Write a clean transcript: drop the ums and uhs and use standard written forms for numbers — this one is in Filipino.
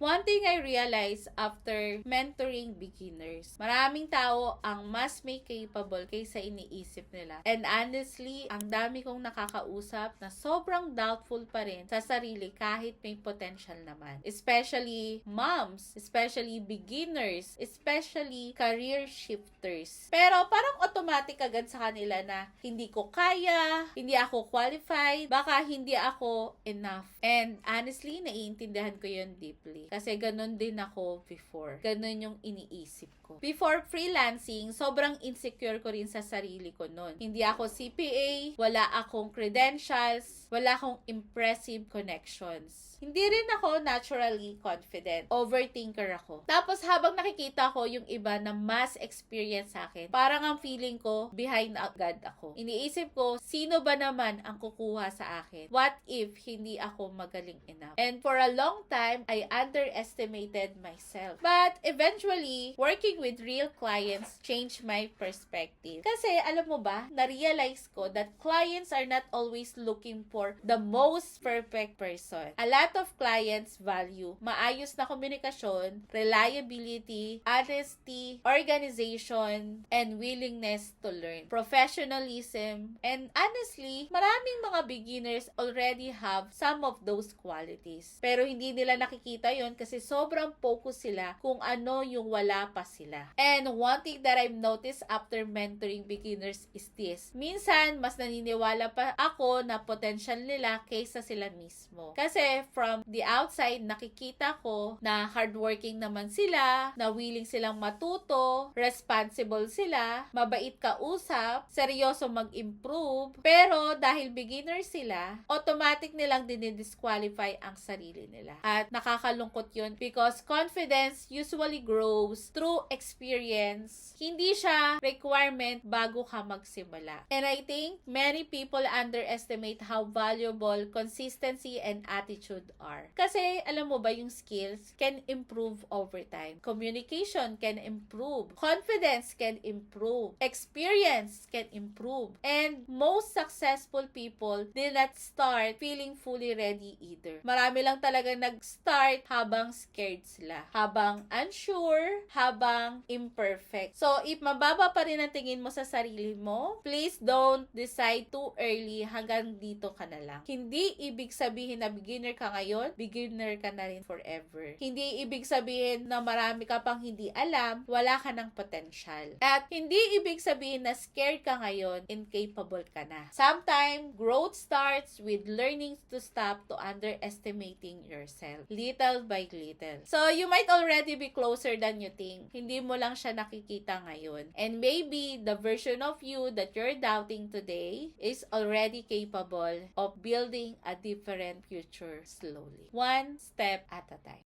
One thing I realized after mentoring beginners, maraming tao ang mas may capable kaysa iniisip nila. And honestly, ang dami kong nakakausap na sobrang doubtful pa rin sa sarili kahit may potential naman. Especially moms, especially beginners, especially career shifters. Pero parang automatic agad sa kanila na hindi ko kaya, hindi ako qualified, baka hindi ako enough. And honestly, naiintindihan ko yun deeply. Kasi ganun din ako before. Ganun yung iniisip ko. Before freelancing, sobrang insecure ko rin sa sarili ko nun. Hindi ako CPA, wala akong credentials, wala akong impressive connections. Hindi rin ako naturally confident. Overthinker ako. Tapos habang nakikita ko yung iba na mas experience sa akin, parang ang feeling ko, behind agad ako. Iniisip ko, sino ba naman ang kukuha sa akin? What if hindi ako magaling enough? And for a long time, I underestimated myself. But eventually, working with real clients changed my perspective. Kasi alam mo ba, na-realize ko that clients are not always looking for the most perfect person. A lot of clients value maayos na komunikasyon, reliability, honesty, organization, and willingness to learn. Professionalism, and honestly, maraming mga beginners already have some of those qualities. Pero hindi nila nakikita yon kasi sobrang focus sila kung ano yung wala pa sila. And one thing that I've noticed after mentoring beginners is this. Minsan, mas naniniwala pa ako na potential nila kaysa sila mismo. Kasi from the outside, nakikita ko na hardworking naman sila, na willing silang matuto, responsible sila, mabait kausap, seryoso mag-improve. Pero dahil beginner sila, automatic nilang dinidisqualify ang sarili nila. At nakakalungkot yun because confidence usually grows through experience. Hindi siya requirement bago ka magsimula. And I think many people underestimate how valuable consistency and attitude are. Kasi, alam mo ba, yung skills can improve over time. Communication can improve. Confidence can improve. Experience can improve. And most successful people did not start feeling fully ready either. Marami lang talaga nag-start habang scared sila. Habang unsure, habang imperfect. So, if mababa pa rin ang tingin mo sa sarili mo, please don't decide too early hanggang dito ka na lang. Hindi ibig sabihin na beginner ka ngayon, beginner ka na rin forever. Hindi ibig sabihin na marami ka pang hindi alam, wala ka ng potential. At hindi ibig sabihin na scared ka ngayon, incapable ka na. Sometimes, growth starts with learning to stop to underestimating yourself. Little by little. So, you might already be closer than you think. Hindi mo lang siya nakikita ngayon. And maybe the version of you that you're doubting today is already capable of building a different future slowly. One step at a time.